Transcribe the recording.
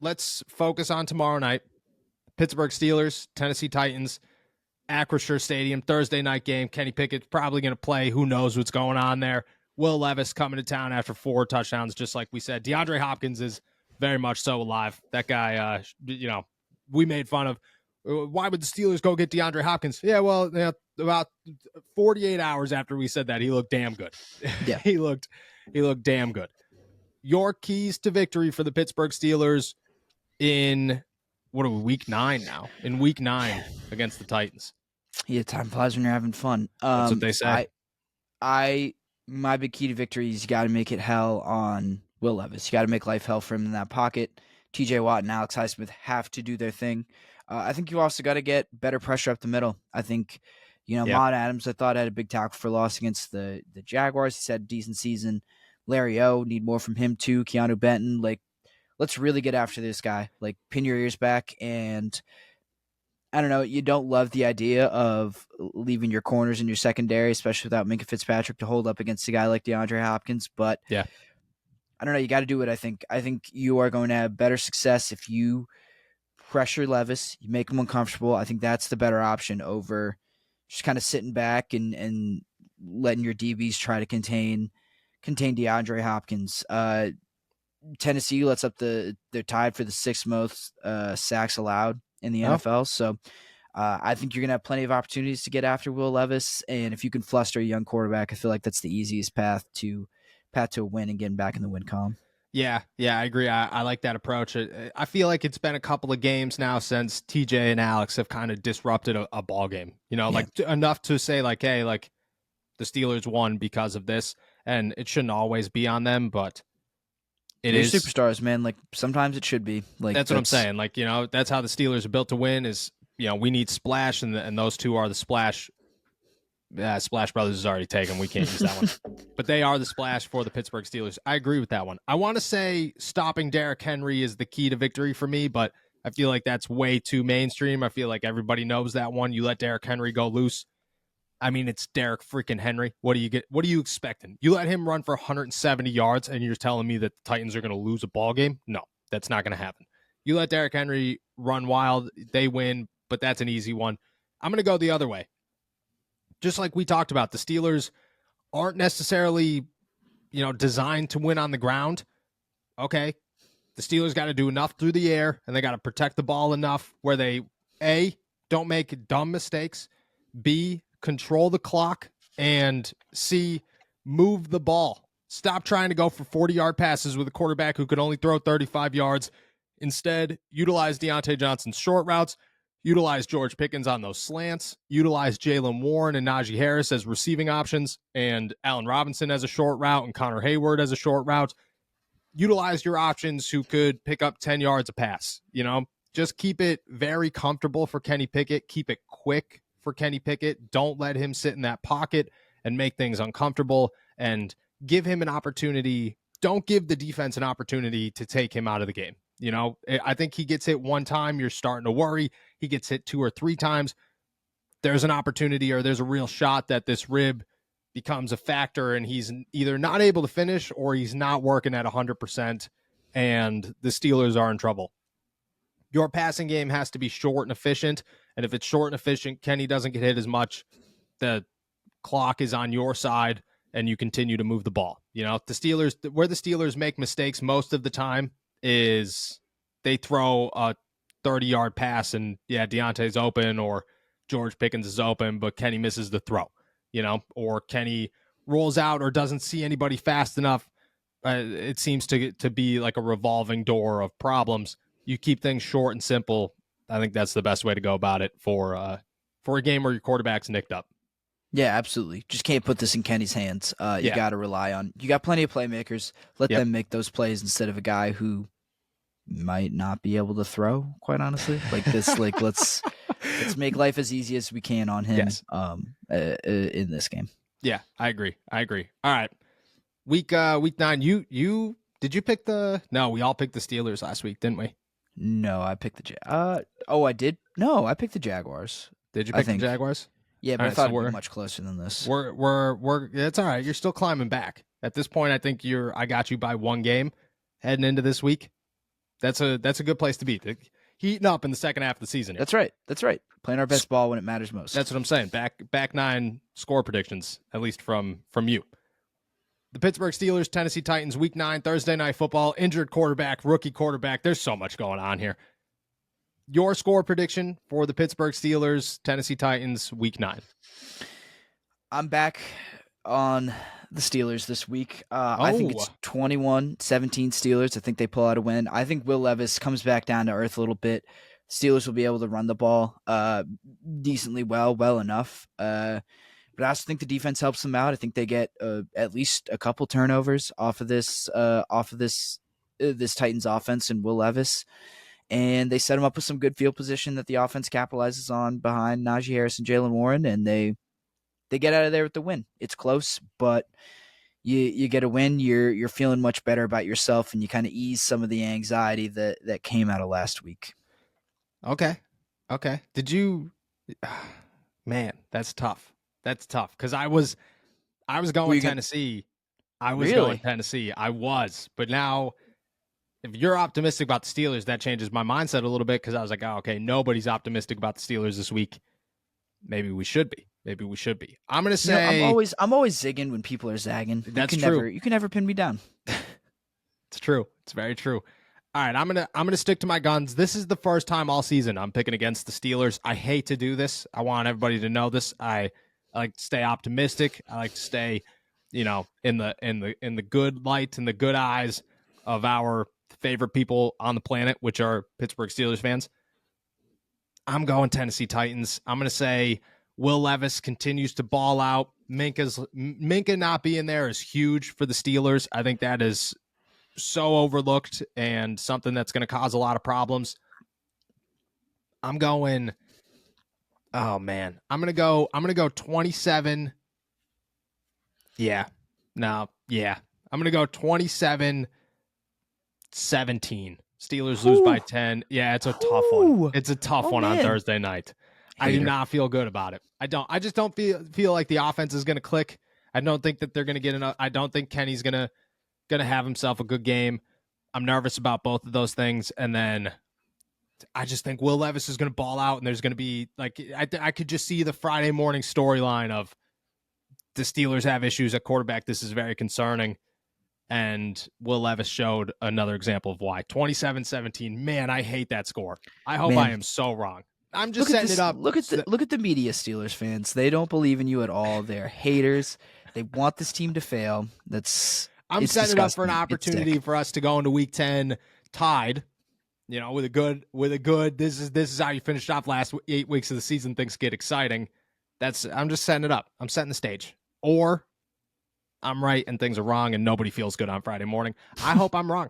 let's focus on tomorrow night. Pittsburgh Steelers, Tennessee Titans, Acrisure Stadium, Thursday night game. Kenny Pickett's probably going to play. Who knows what's going on there? Will Levis coming to town after 4 touchdowns, just like we said. DeAndre Hopkins is very much so alive. That guy, we made fun of. Why would the Steelers go get DeAndre Hopkins? Yeah, well, about 48 hours after we said that, he looked damn good. Yeah. he looked damn good. Your keys to victory for the Pittsburgh Steelers in, what are we, week 9 now? In week 9 against the Titans. Yeah, time flies when you're having fun. That's what they say. My big key to victory is you got to make it hell on Will Levis. You got to make life hell for him in that pocket. TJ Watt and Alex Highsmith have to do their thing. I think you also got to get better pressure up the middle. I think, Maud Adams, I thought, had a big tackle for loss against the Jaguars. He's had a decent season. Larry O, need more from him too. Keanu Benton, let's really get after this guy. Pin your ears back. And I don't know, you don't love the idea of leaving your corners in your secondary, especially without Minkah Fitzpatrick to hold up against a guy like DeAndre Hopkins. But yeah, I don't know, you got to do it, I think. I think you are going to have better success if you pressure Levis, you make him uncomfortable. I think that's the better option over just kind of sitting back and letting your DBs try to contain DeAndre Hopkins. Tennessee lets up they're tied for the 6th most sacks allowed in the NFL. So I think you're going to have plenty of opportunities to get after Will Levis. And if you can fluster a young quarterback, I feel like that's the easiest path to a win and getting back in the win column. Yeah, I agree. I like that approach. I feel like it's been a couple of games now since TJ and Alex have kind of disrupted a ball game. Enough to say hey, the Steelers won because of this, and it shouldn't always be on them, but They're superstars, man. Sometimes it should be. That's what I'm saying. That's how the Steelers are built to win. Is we need splash, and those two are the splash. Yeah, Splash Brothers is already taken. We can't use that one. But they are the splash for the Pittsburgh Steelers. I agree with that one. I want to say stopping Derrick Henry is the key to victory for me, but I feel like that's way too mainstream. I feel like everybody knows that one. You let Derrick Henry go loose. I mean, it's Derrick freaking Henry. What are you expecting? You let him run for 170 yards, and you're telling me that the Titans are going to lose a ball game? No, that's not going to happen. You let Derrick Henry run wild, they win, but that's an easy one. I'm going to go the other way. Just like we talked about, the Steelers aren't necessarily, designed to win on the ground. Okay, the Steelers got to do enough through the air, and they got to protect the ball enough where they, A, don't make dumb mistakes, B, control the clock, and C, move the ball. Stop trying to go for 40-yard passes with a quarterback who could only throw 35 yards. Instead, utilize Deontay Johnson's short routes, utilize George Pickens on those slants, utilize Jaylen Warren and Najee Harris as receiving options, and Allen Robinson as a short route, and Connor Hayward as a short route. Utilize your options who could pick up 10 yards a pass. Just keep it very comfortable for Kenny Pickett. Keep it quick for Kenny Pickett. Don't let him sit in that pocket and make things uncomfortable, and give him an opportunity. Don't give the defense an opportunity to take him out of the game. I think he gets hit one time, you're starting to worry. He gets hit 2 or 3 times, there's an opportunity, or there's a real shot that this rib becomes a factor and he's either not able to finish or he's not working at 100%, and the Steelers are in trouble. Your passing game has to be short and efficient, and if it's short and efficient, Kenny doesn't get hit as much, the clock is on your side, and you continue to move the ball. The Steelers, where the Steelers make mistakes most of the time is they throw a 30-yard pass and, Deontay's open or George Pickens is open, but Kenny misses the throw, or Kenny rolls out or doesn't see anybody fast enough. It seems to be like a revolving door of problems. You keep things short and simple. I think that's the best way to go about it for a game where your quarterback's nicked up. Yeah, absolutely. Just can't put this in Kenny's hands. You got to rely on, you got plenty of playmakers. Let them make those plays instead of a guy who might not be able to throw, quite honestly. Let's make life as easy as we can on him in this game. Yeah, I agree. All right. Week 9, you did you pick no, we all picked the Steelers last week, didn't we? No, I picked the I did. No, I picked the Jaguars. Did you pick the Jaguars? Yeah, but I thought we're much closer than this. We're it's all right. You're still climbing back. At this point, I think I got you by 1 game heading into this week. That's a good place to be. Heating up in the second half of the season. That's right. Playing our best ball when it matters most. That's what I'm saying. Back 9 score predictions, at least from you. The Pittsburgh Steelers, Tennessee Titans, Week 9, Thursday Night Football, injured quarterback, rookie quarterback. There's so much going on here. Your score prediction for the Pittsburgh Steelers, Tennessee Titans, Week 9. I'm back on the Steelers this week. I think it's 21-17 Steelers. I think they pull out a win. I think Will Levis comes back down to earth a little bit. Steelers will be able to run the ball decently well enough. But I also think the defense helps them out. I think they get at least a couple turnovers off of this Titans offense and Will Levis. And they set him up with some good field position that the offense capitalizes on behind Najee Harris and Jalen Warren, and they get out of there with the win. It's close, but you get a win. You're feeling much better about yourself, and you kind of ease some of the anxiety that came out of last week. Okay. Did you? Man, that's tough. Because I was going Tennessee. Going Tennessee. I was, but now, if you're optimistic about the Steelers, that changes my mindset a little bit, because I was like, oh, okay, nobody's optimistic about the Steelers this week. Maybe we should be. I'm gonna say I'm always zigging when people are zagging. That's true. You can never pin me down. It's true. It's very true. All right, I'm gonna stick to my guns. This is the first time all season I'm picking against the Steelers. I hate to do this. I want everybody to know this. I like to stay optimistic. I like to stay, in the good light and the good eyes of our favorite people on the planet, which are Pittsburgh Steelers fans. I'm going Tennessee Titans. I'm going to say Will Levis continues to ball out. Minka not being there is huge for the Steelers. I think that is so overlooked and something that's going to cause a lot of problems. I'm going, oh man, I'm going to go 27. I'm going to go 27-17. Steelers lose by 10. Yeah, it's a tough one. It's a tough one on Thursday night. I do not feel good about it. I just don't feel like the offense is going to click. I don't think that they're going to get enough. I don't think Kenny's going to have himself a good game. I'm nervous about both of those things. And then I just think Will Levis is going to ball out, and there's going to be like, I could just see the Friday morning storyline of the Steelers have issues at quarterback. This is very concerning. And Will Levis showed another example of why. 27-17. Man, I hate that score. I hope I am so wrong. I'm just setting it up. Look at the media, Steelers fans. They don't believe in you at all. They're haters. They want this team to fail. I'm setting it up for an opportunity for us to go into Week 10 tied. With a good. This is how you finished off last 8 weeks of the season. Things get exciting. I'm just setting it up. I'm setting the stage. Or I'm right and things are wrong and nobody feels good on Friday morning. I hope I'm wrong.